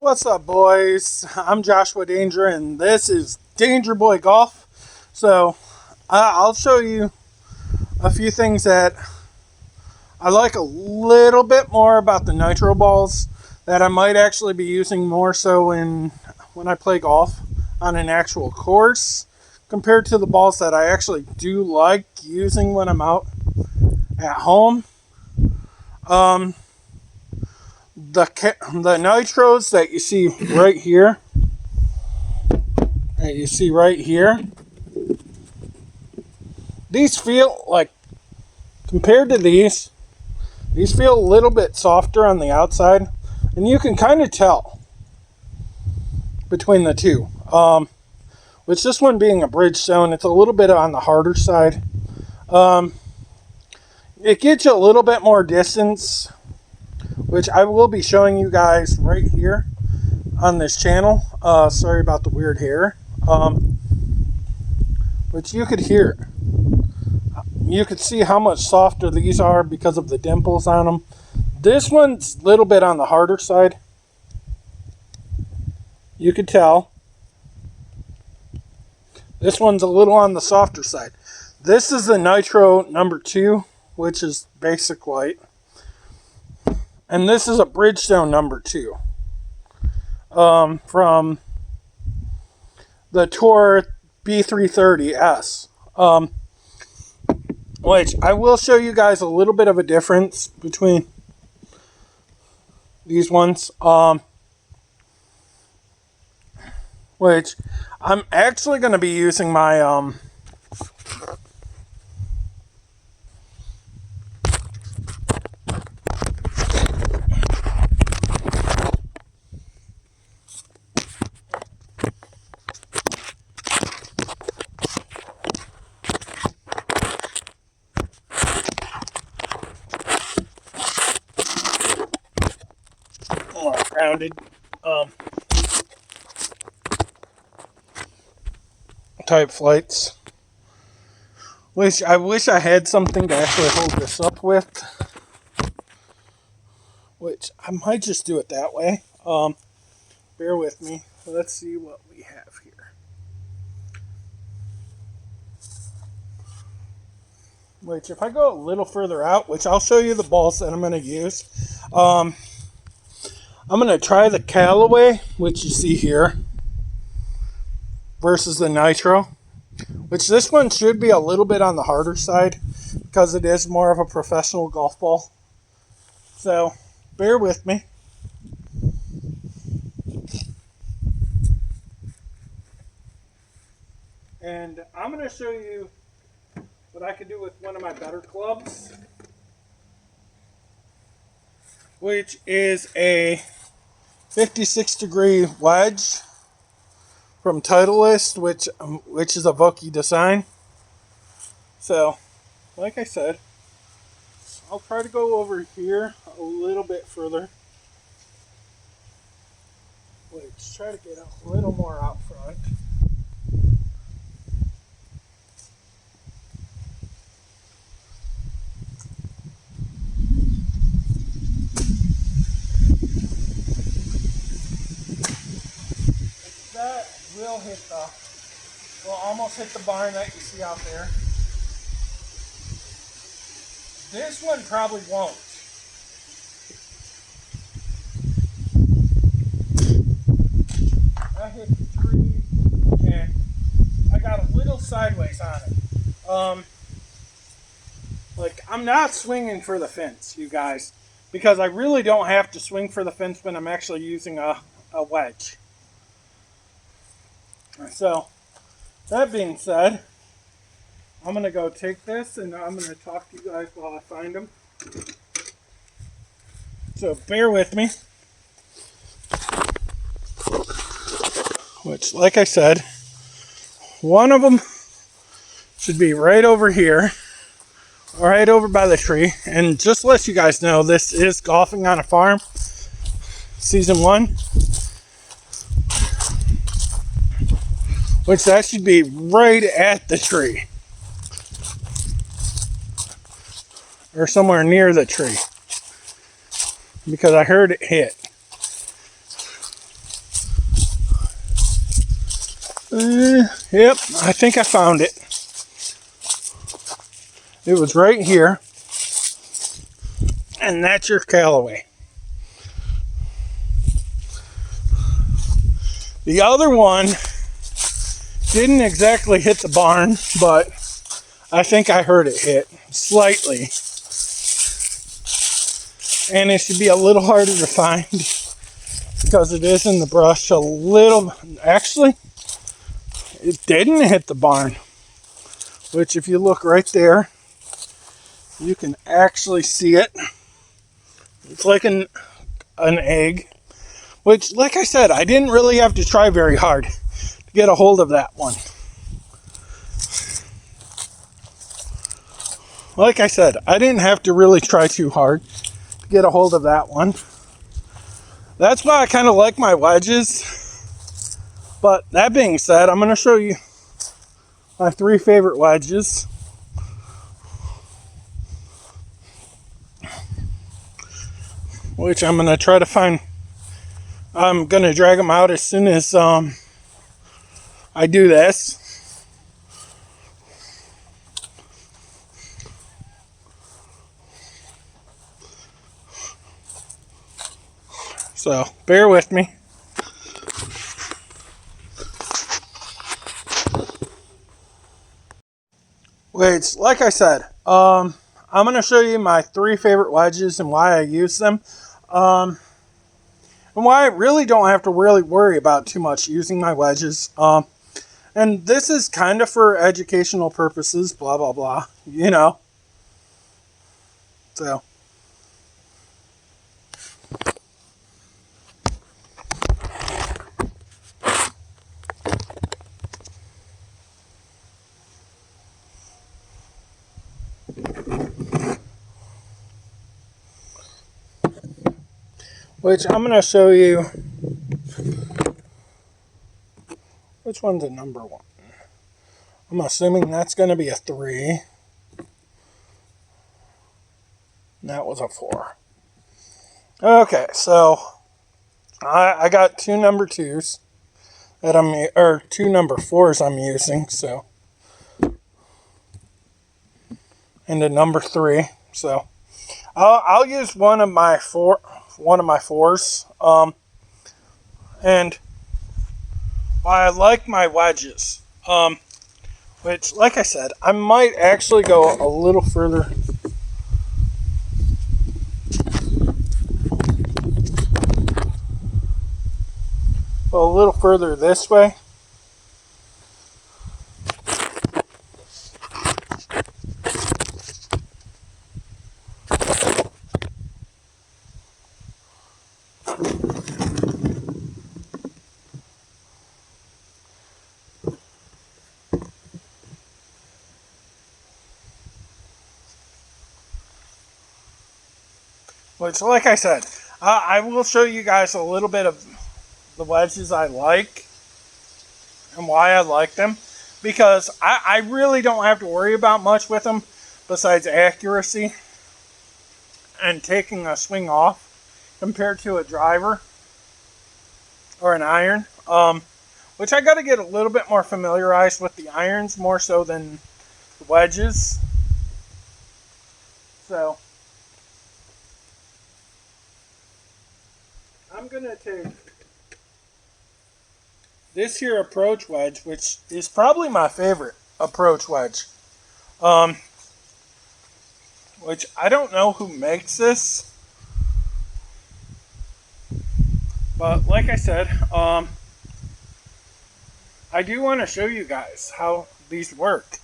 What's up, boys? I'm Joshua Danger, and this is Danger Boy Golf. So, I'll show you a few things that I like a little bit more about the nitro balls that I might actually be using more so when I play golf on an actual course compared to the balls that I actually do like using when I'm out at home. The nitros that you see right here, these feel like, compared to these feel a little bit softer on the outside, and you can kind of tell between the two. With this one being a Bridgestone, it's a little bit on the harder side. It gets you a little bit more distance, which I will be showing you guys right here on this channel. Sorry about the weird hair. But you could hear it. You could see how much softer these are because of the dimples on them. This one's a little bit on the harder side. You could tell. This one's a little on the softer side. This is the Nitro number 2, which is basic white. And this is a Bridgestone number 2. From the Tour B330S. Which I will show you guys a little bit of a difference between these ones. Which I'm actually going to be using my more grounded type flights, which I wish I had something to actually hold this up with, which I might just do it that way. Bear with me. Let's see what we have here. Which, if I go a little further out, which I'll show you the balls that I'm going to use. I'm going to try the Callaway, which you see here, versus the Nitro, which this one should be a little bit on the harder side because it is more of a professional golf ball. So, bear with me. And I'm going to show you what I could do with one of my better clubs, which is a 56-degree wedge from Titleist, which is a Vokey design. So, like I said, I'll try to go over here a little bit further. Let's try to get a little more out front. That will almost hit the barn that you see out there. This one probably won't. I hit the tree and I got a little sideways on it. Like, I'm not swinging for the fence, you guys, because I really don't have to swing for the fence when I'm actually using a wedge. So, that being said, I'm going to go take this and I'm going to talk to you guys while I find them. So, bear with me. Which, like I said, one of them should be right over here, right over by the tree. And just to let you guys know, this is Golfing on a Farm, Season 1. Which that should be right at the tree. Or somewhere near the tree. Because I heard it hit. Yep, I think I found it. It was right here. And that's your Callaway. The other one didn't exactly hit the barn, but I think I heard it hit slightly. And it should be a little harder to find because it is in the brush a little. Actually, it didn't hit the barn, which if you look right there, you can actually see it. It's like an egg, which, like I said, I didn't really have to try very hard to get a hold of that one. Like I said, I didn't have to really try too hard to get a hold of that one. That's why I kind of like my wedges. But that being said, I'm going to show you my 3 favorite wedges. Which I'm going to try to find. I'm going to drag them out as soon as I do this. So bear with me. Wait, like I said, I'm going to show you my 3 favorite wedges and why I use them. And why I really don't have to really worry about too much using my wedges. And this is kind of for educational purposes, blah, blah, blah, you know. So. Which I'm going to show you. Which one's a number 1? I'm assuming that's going to be a 3. And that was a 4. Okay, so I got 2 number 2s that or 2 number 4s I'm using, so. And a number 3, so. I'll use one of my 4s. And why I like my wedges. Which, like I said, I might actually go a little further. A little further this way. Which, like I said, I will show you guys a little bit of the wedges I like and why I like them. Because I really don't have to worry about much with them besides accuracy and taking a swing off compared to a driver or an iron. Which I got to get a little bit more familiarized with the irons more so than the wedges. So I'm going to take this here approach wedge, which is probably my favorite approach wedge. Which I don't know who makes this. But like I said, I do want to show you guys how these work.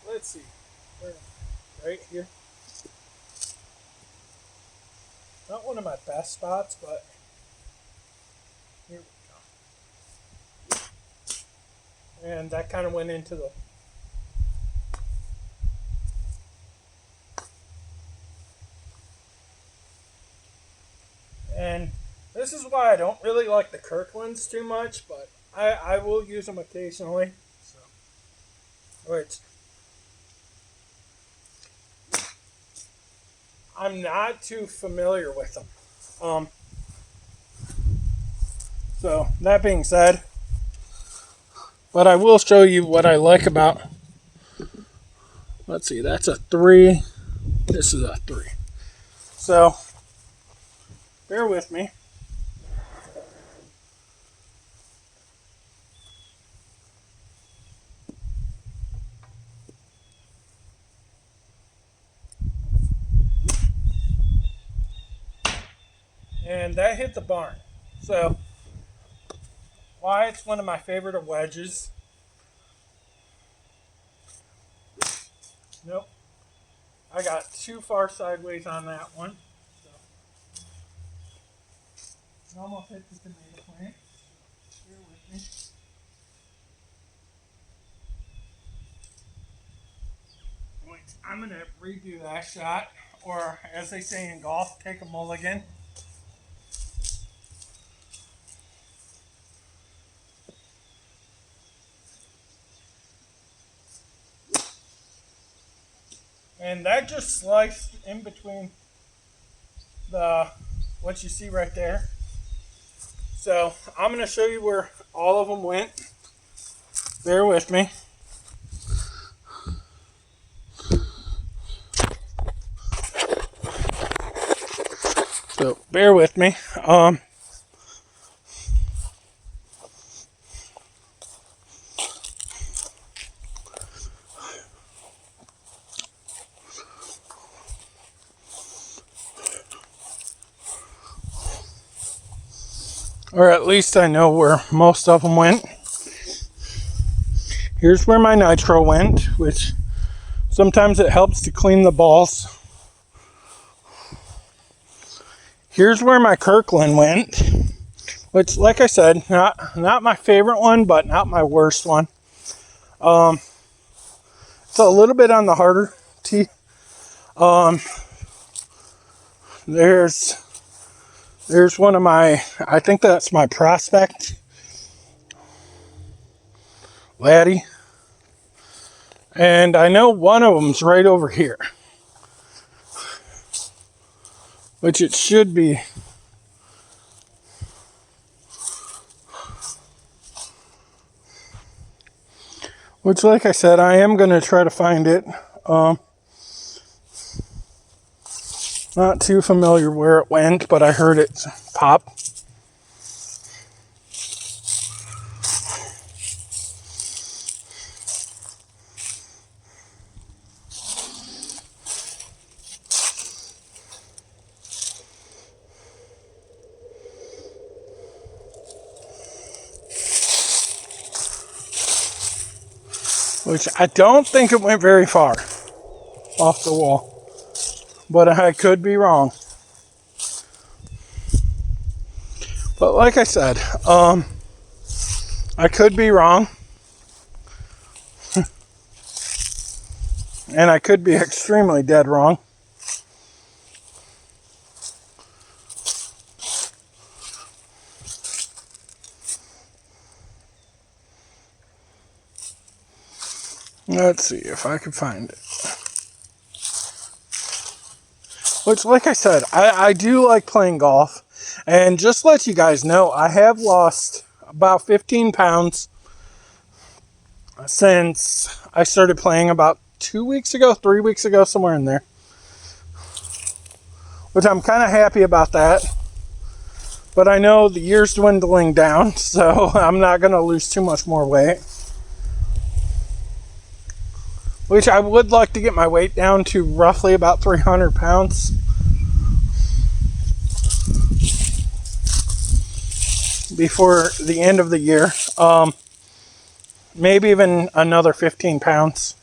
Let's see, right here. Not one of my best spots, but here we go. And that kind of went into the and This is why I don't really like the Kirklands too much, but I will use them occasionally. So, which I'm not too familiar with them. So that being said, but I will show you what I like about. Let's see, that's a 3. This is a 3. So bear with me. And that hit the barn. So why it's one of my favorite of wedges. Nope. I got too far sideways on that one. So almost hit the tomato plant. Bear with me. Wait, I'm going to redo that shot, or as they say in golf, take a mulligan. And that just sliced in between the what you see right there. So I'm going to show you where all of them went. Bear with me. So bear with me. Or at least I know where most of them went. Here's where my nitro went, which sometimes it helps to clean the balls. Here's where my Kirkland went, which, like I said, not my favorite one, but not my worst one. It's a little bit on the harder tee. There's one of my, I think that's my prospect, Laddie. And I know one of them's right over here, which it should be. Which, like I said, I am going to try to find it. Not too familiar where it went, but I heard it pop. Which I don't think it went very far off the wall. But I could be wrong. But like I said, I could be wrong. And I could be extremely dead wrong. Let's see if I can find it. Which, like I said, I do like playing golf. And just to let you guys know, I have lost about 15 pounds since I started playing about 2 weeks ago, 3 weeks ago, somewhere in there. Which I'm kind of happy about that. But I know the year's dwindling down, so I'm not going to lose too much more weight. Which I would like to get my weight down to roughly about 300 pounds. Before the end of the year. Maybe even another 15 pounds.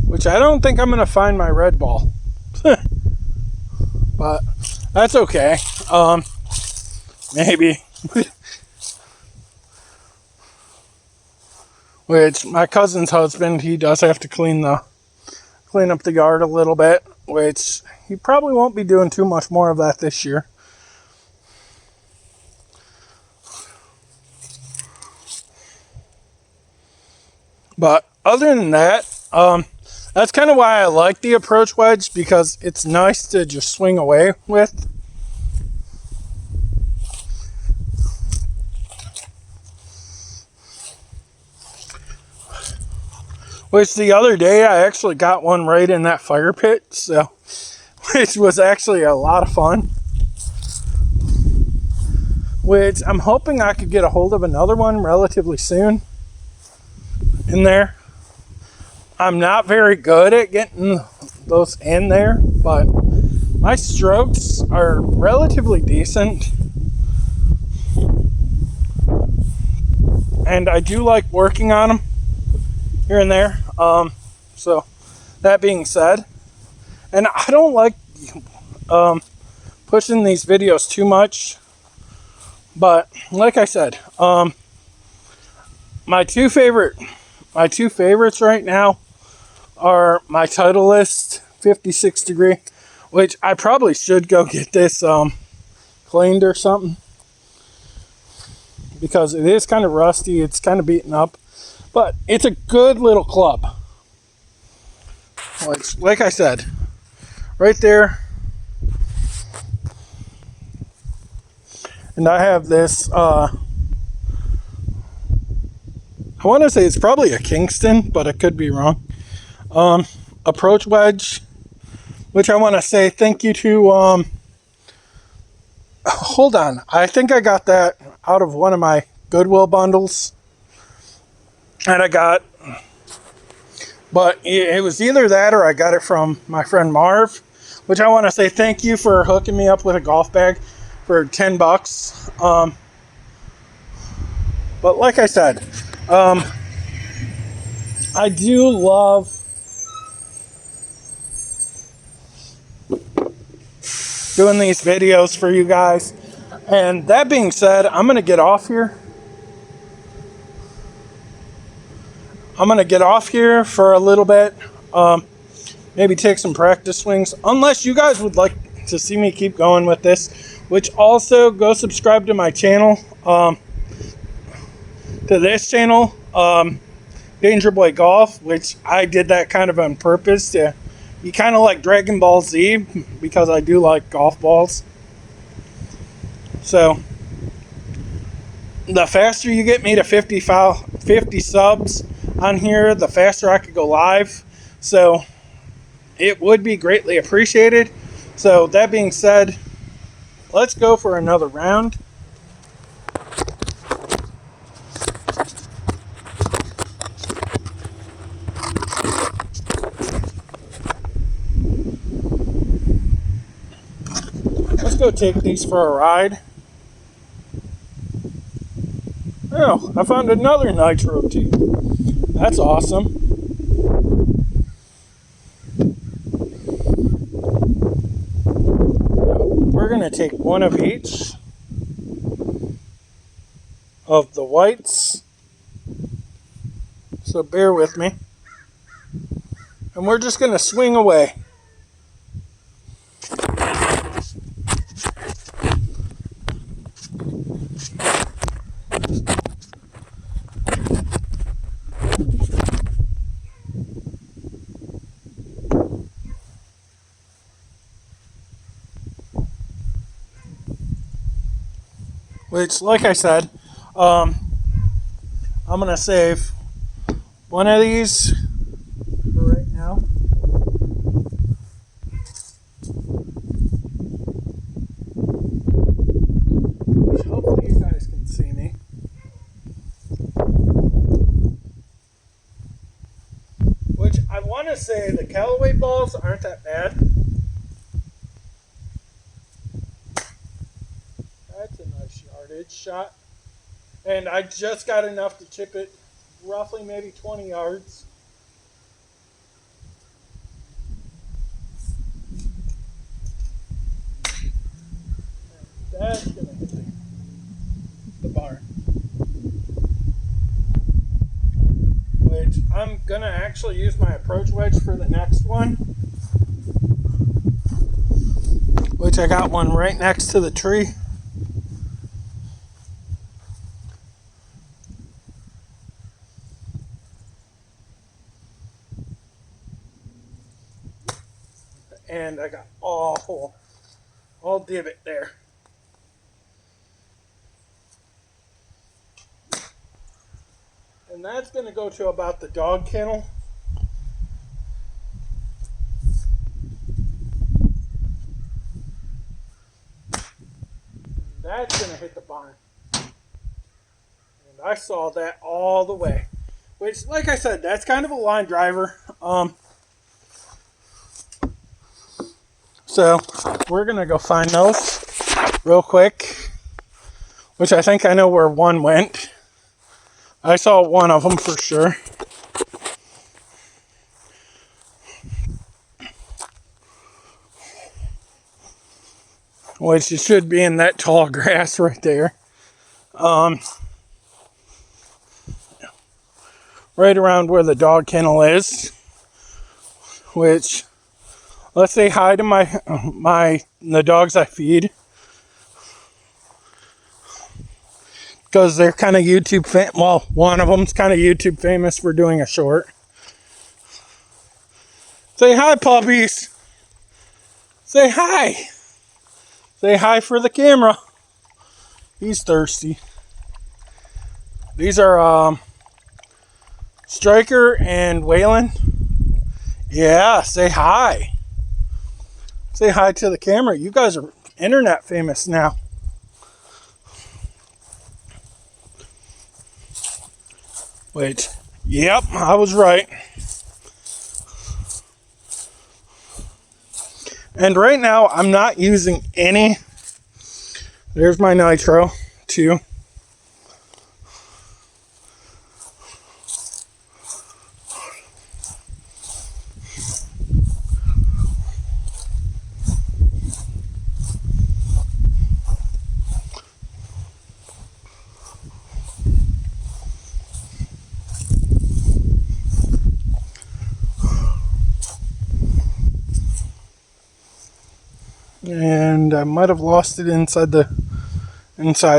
Which I don't think I'm going to find my red ball. But that's okay. Maybe. which my cousin's husband, he does have to clean up the yard a little bit, which he probably won't be doing too much more of that this year. But other than that, that's kind of why I like the approach wedge, because it's nice to just swing away with. Which the other day I actually got one right in that fire pit, so which was actually a lot of fun. Which I'm hoping I could get a hold of another one relatively soon in there. I'm not very good at getting those in there, but my strokes are relatively decent. And I do like working on them here and there. So that being said, and I don't like pushing these videos too much, but like I said, my two favorites right now are my Titleist 56 degree, which I probably should go get this cleaned or something, because it is kind of rusty, it's kind of beaten up, but it's a good little club. Which, like I said, right there. And I have this, I want to say it's probably a Kingston, but I could be wrong. Approach wedge, which I want to say thank you to, hold on, I think I got that out of one of my Goodwill bundles. And but it was either that or I got it from my friend Marv, which I want to say thank you for hooking me up with a golf bag for $10. But like I said, I do love doing these videos for you guys. And that being said, I'm going to get off here. I'm going to get off here for a little bit. Maybe take some practice swings. Unless you guys would like to see me keep going with this. Which also, go subscribe to my channel. To this channel. Danger Boy Golf. Which I did that kind of on purpose. To be kind of like Dragon Ball Z. Because I do like golf balls. So, the faster you get me to 50 subs on here, the faster I could go live. So it would be greatly appreciated. So that being said, let's go for another round. Let's go take these for a ride. Oh, I found another nitro tee. That's awesome. We're going to take one of each of the whites. So bear with me. And we're just going to swing away. Which, like I said, I'm going to save one of these for right now. Which hopefully you guys can see me. Which I want to say the Callaway balls aren't that bad. That's a nice yardage shot. And I just got enough to chip it roughly maybe 20 yards. And that's going to hit the barn. which I'm gonna actually use my approach wedge for the next one, which I got one right next to the tree. And I got all divot there. And that's going to go to about the dog kennel. That's going to hit the barn. And I saw that all the way. Which, like I said, that's kind of a line driver. So we're going to go find those real quick. Which I think I know where one went. I saw one of them for sure. Which it should be in that tall grass right there. Right around where the dog kennel is. Which, let's say hi to the dogs I feed. Because they're kind of YouTube well, one of them's kind of YouTube famous for doing a short. Say hi, puppies. Say hi. Say hi for the camera. He's thirsty. These are Striker and Waylon. Yeah, say hi. Say hi to the camera. You guys are internet famous now. Wait. Yep, I was right. And right now, I'm not using any. There's my nitro, too. And I might have lost it inside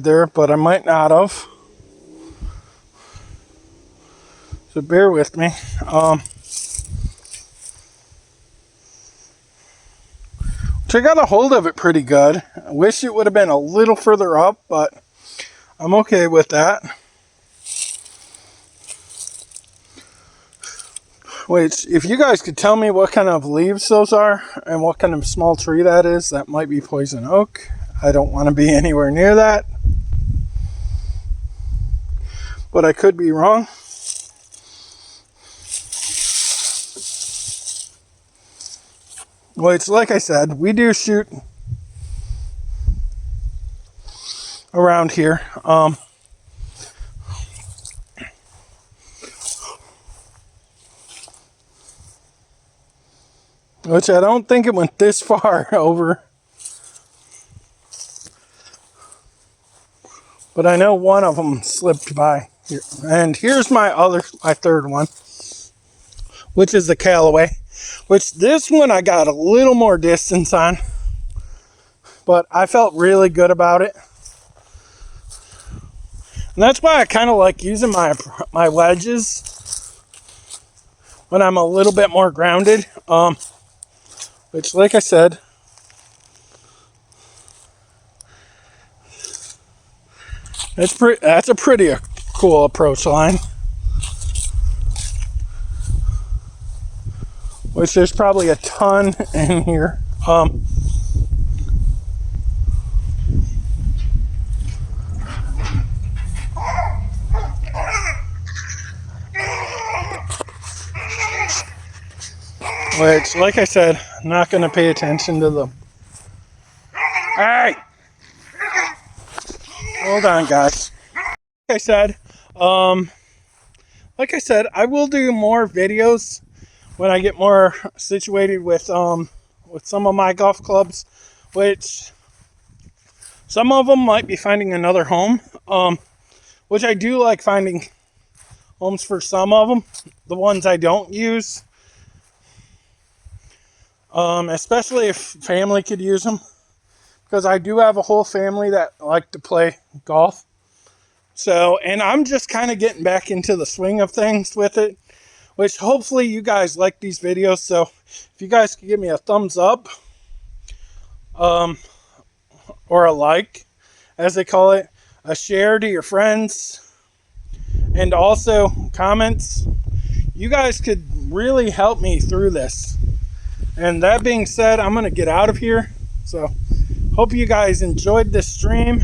there, but I might not have. So bear with me. Which I got a hold of it pretty good. I wish it would have been a little further up, but I'm okay with that. Which, if you guys could tell me what kind of leaves those are and what kind of small tree that is, that might be poison oak. I don't want to be anywhere near that. But I could be wrong. Which, like I said, we do shoot around here. Which I don't think it went this far over. But I know one of them slipped by here. And here's my third one, which is the Callaway. Which this one I got a little more distance on. But I felt really good about it. And that's why I kind of like using my wedges when I'm a little bit more grounded. Which, like I said, that's a pretty cool approach line. Which there's probably a ton in here. Which, like I said, I'm not going to pay attention to them. Hey! Hold on, guys. Like I said, I will do more videos when I get more situated with some of my golf clubs, which some of them might be finding another home, which I do like finding homes for some of them. The ones I don't use, especially if family could use them, because I do have a whole family that like to play golf. So, and I'm just kind of getting back into the swing of things with it, which hopefully you guys like these videos. So if you guys could give me a thumbs up, or a like, as they call it, a share to your friends, and also comments, you guys could really help me through this. And that being said, I'm going to get out of here. So hope you guys enjoyed this stream.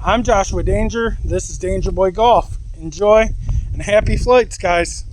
I'm Joshua Danger. This is Danger Boy Golf. Enjoy and happy flights, guys.